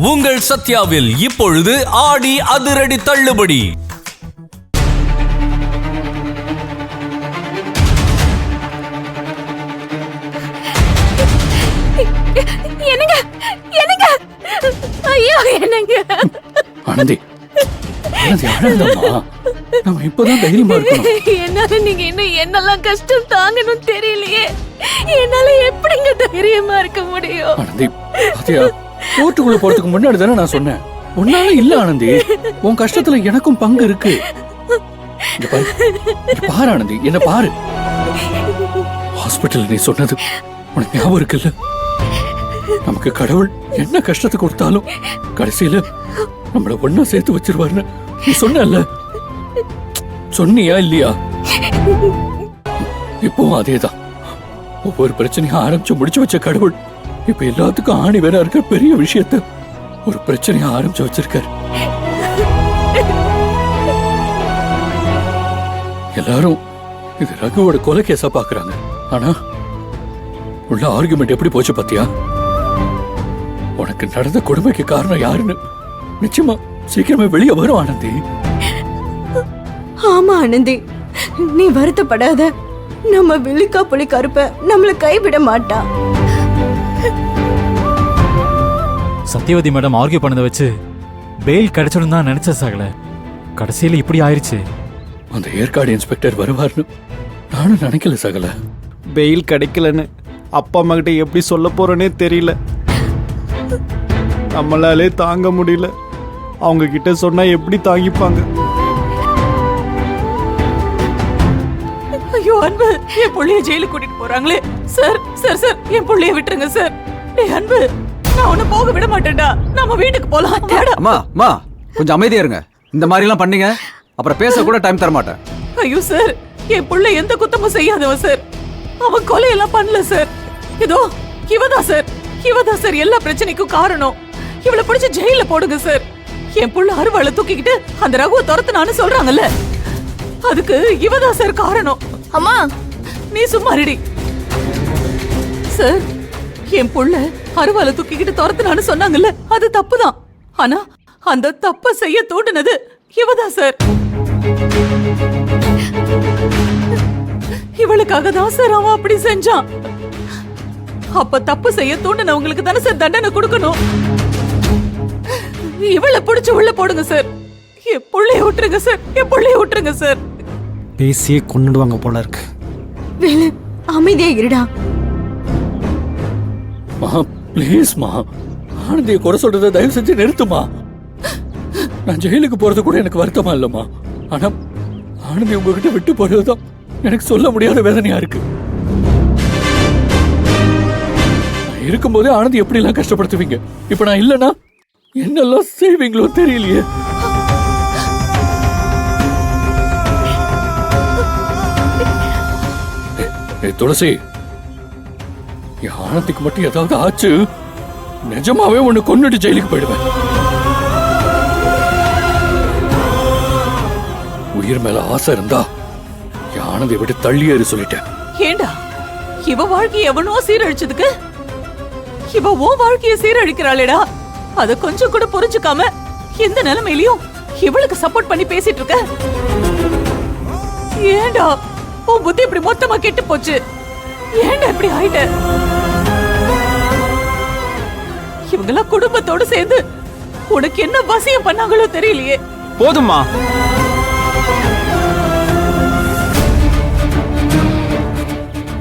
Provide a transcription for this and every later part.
உங்கள் சத்யாவில் இப்பொழுது ஆடி அதிரடி தள்ளுபடி. என்னங்க என்னங்க ஐயோ என்னங்க ஆனந்தி நம்ம இப்பதான் தைரியமா இருக்கோம். என்னால நீங்க இன்னும் என்னெல்லாம் கஷ்டம் தாங்கணும் தெரியலையே. என்னால எப்படிங்க தைரியமா இருக்க முடியும்? ஆனந்தி பாத்தியா, கோர்ட்டுக்குள்ள போறதுக்கு முன்னாடி தானே நான் சொன்னேன், உன்னால இல்ல ஆனந்தி, உன் கஷ்டத்துல எனக்கும் பங்கு இருக்கு. இங்க பாரு ஆனந்தி, என்ன பாரு. ஹாஸ்பிட்டல் நீ சொன்னது உனக்கு ஞாபகம் இருக்குல்ல? நமக்கு கடவுள் என்ன கஷ்டத்தை கொடுத்தாலும் கடைசியில நம்மள ஒன்னா சேர்த்து வச்சிருவாருன்னு நீ சொன்ன, சொன்னியா இல்லையா? இப்பவும் அதேதான். ஒவ்வொரு பிரச்சனையும் ஆரம்பிச்சு முடிச்சு வச்ச கடவுள் இப்ப எல்லாத்துக்கும் ஆணி வேற இருக்க பெரிய விஷயத்த ஒரு பிரச்சனையா ஆரம்பிச்சு வச்சிருக்காரு. எல்லாரும் இது ரகுவோட கொலை கேஸா பாக்குறாங்க. ஆனா உள்ள ஆர்குமெண்ட் எப்படி போச்சு பாத்தியா? உனக்கு நடந்த கொடுமைக்கு காரணம் யாருன்னு நிச்சயமா சீக்கிரமே வெளியே வரும் ஆனந்தி. ஆமா ஆனந்தி, நீ வருத்தப்படாத. நம்ம வெள்ளிக்கா புலி கருப்ப நம்மள கைவிட மாட்டா. சத்யவதி மேடம் ஆர்கியூ பண்ணதை வச்சு பெயில் கிடைச்சிடும் தான் நினைச்ச சகல, கடைசியில இப்படி ஆயிருச்சு. அந்த ஏற்காடு இன்ஸ்பெக்டர் வருவார்னு நானும் நினைக்கல சகல. பெயில் கிடைக்கலன்னு அப்பா அம்மா கிட்ட எப்படி சொல்ல போறேனே தெரியல. நம்மளாலே தாங்க முடியல. அவங்க கிட்ட சொன்னா எப்படி தாங்கிப்பாங்க? ஐயோ அன்பு, என் புள்ளைய ஜெயிலுக்கு கூட்டிட்டு போறாங்களே. சார் சார் சார், என் புள்ளைய விட்டுருங்க சார். டேய் அன்பு, நான் உன்னை போக விட மாட்டேன்டா. நம்ம வீட்டுக்கு போலாம். அம்மா அம்மா கொஞ்சம் அமைதியா இருங்க. இந்த மாதிரி எல்லாம் பண்ணீங்க அப்புறம் பேச கூட டைம் தர மாட்டேன். ஐயோ சார், என் புள்ள எந்த குத்தமும் செய்யாதவன் சார். அவன் கொலையெல்லாம் பண்ணல சார். இதோ இவதான் சார், இவதான் சார் எல்லா பிரச்சனைக்கும் காரணம். இவளை பிடிச்சு ஜெயில போடுங்க சார். என் புள்ள அருவாளை தூக்கிக்கிட்டு அந்த ரகுவை துரத்துனான்னு சொல்றாங்கல்ல, அதுக்கு இவதான் சார் காரணம். அம்மா நீ சும்மா ரெடி சார். என் புள்ள அருவாளை தூக்கிக்கிட்டு துரத்துனான்னு சொன்னாங்கல்ல, அது தப்புதான். ஆனா அந்த தப்ப செய்ய தூண்டினது இவதான் சார். இவளுக்காக தான் சார் அவன் அப்படி செஞ்சான். அப்ப தப்பு செய்ய தூண்டினவங்களுக்கு தானே சார் தண்டனை கொடுக்கணும். இவளை பிடிச்சு உள்ள போடுங்க சார். என் புள்ளைய விட்டுருங்க சார், என் புள்ளைய விட்டுருங்க சார். பேசியே கொன்னுடுவாங்க போல இருக்கு. வேலு அமைதியா இருடா. மா ப்ளீஸ் மா, ஆனந்தியை குறை சொல்றதை தயவு செஞ்சு நிறுத்துமா. நான் ஜெயிலுக்கு போறது கூட எனக்கு வருத்தமா இல்லம்மா. ஆனா ஆனந்தி உங்ககிட்ட விட்டு போறதுதான் எனக்கு சொல்ல முடியாத வேதனையா இருக்கு. நான் இருக்கும்போதே ஆனந்தி எப்படி எல்லாம் கஷ்டப்படுத்துவீங்க. இப்ப நான் இல்லனா என்னெல்லாம் செய்வீங்களோ தெரியலையே. துளசி, என் ஆனந்திக்கு மட்டும் ஏதாவது ஆச்சு நிஜமாவே ஒண்ணு கொன்னுட்டு ஜெயிலுக்கு போயிடுவேன். உயிர் மேல ஆசை இருந்தா என் ஆனந்தை விட்டு தள்ளியேறு சொல்லிட்டேன். ஏண்டா இவ வாழ்க்கைய எவனோ சீரழிச்சதுக்கு இவ உன் வாழ்க்கைய சீரழிக்கிறாளேடா. அத கொஞ்சம் கூட புரிஞ்சுக்காம எந்த நிலைமையிலயும் இவளுக்கு சப்போர்ட் பண்ணி பேசிட்டு இருக்க. ஏண்டா உன் புத்தி இப்படி மொத்தமா கெட்டு போச்சு? ஏண்டா இப்படி ஆயிட்ட? இவங்கெல்லாம் குடும்பத்தோடு சேர்ந்து உனக்கு என்ன வசியம் பண்ணாங்களோ தெரியலையே. போதும்மா,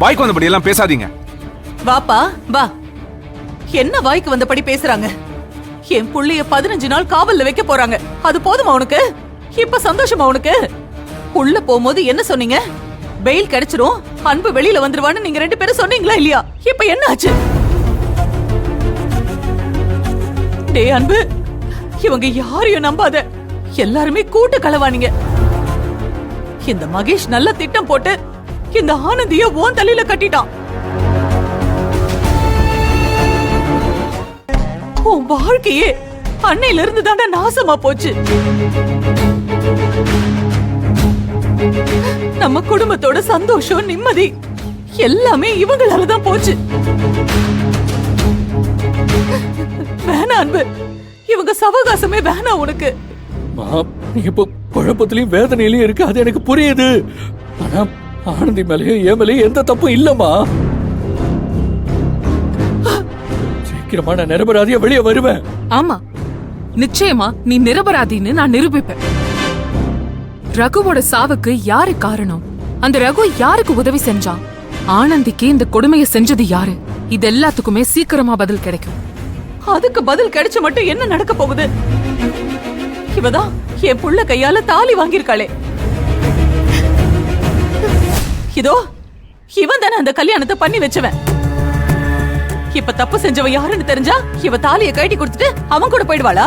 வாய்க்கு வந்தபடி எல்லாம் பேசாதீங்க. வாப்பா வா. என்ன வாய்க்கு வந்தபடி பேசுறாங்க? என் புள்ளைய 15 நாள் காவல்ல வைக்க போறாங்க. அது போதுமா உனக்கு? இப்ப சந்தோஷமா உனக்கு? உள்ள போகும்போது என்ன சொன்னீங்க? பெயில் கிடைச்சிரும், அன்பு வெளியில வந்துருவான்னு நீங்க 2 பேரும் சொன்னீங்களா இல்லையா? இப்ப என்ன ஆச்சு? டேய் அன்பு, இவங்க யாரையும் நம்பாத. எல்லாருமே கூட்டு களவானீங்க. இந்த மகேஷ் நல்ல திட்டம் போட்டு இந்த ஆனந்திய ஓன் தலையில கட்டிட்டான். உன் வாழ்க்கையே அன்னையில இருந்து தாண்டா நாசமா போச்சு. நம்ம குடும்பத்தோட சந்தோஷம், நிம்மதி எல்லாமே இவங்களாலதான் போச்சு. வேணாம் அன்பு, இவங்க சவகாசமே வேணாம் உனக்கு. மா, நீ இப்போ குழப்பத்திலயும் வேதனையிலயும் இருக்கு, அது எனக்கு புரியுது. ஆனா ஆனந்தி மேலேயும் என் மேலேயும் எந்த தப்பும் இல்லம்மா. சீக்கிரமா நான் நிரபராதியா வெளியே வருவேன். ஆமா, நிச்சயமா நீ நிரபராதின்னு நான் நிரூபிப்பேன். ரகுவோட சாவுக்கு யாரு காரணம்? அந்த ரகு யாருக்கு உதவி செஞ்சான்? ஆனந்திக்கு இந்த கொடுமையை செஞ்சது யாரு? இது எல்லாத்துக்குமே சீக்கிரமா பதில் கிடைக்கும். அதுக்கு பதில் கிடைச்ச மட்டும் என்ன நடக்க போகுது? இவதான் என் புள்ள கையால தாலி வாங்கியிருக்காளே. இதோ இவன் தானே அந்த கல்யாணத்தை பண்ணி வச்சவன். இப்ப தப்பு செஞ்சவ யாருன்னு தெரிஞ்சா இவ தாலியை கட்டி கொடுத்துட்டு அவன் கூட போயிடுவாளா?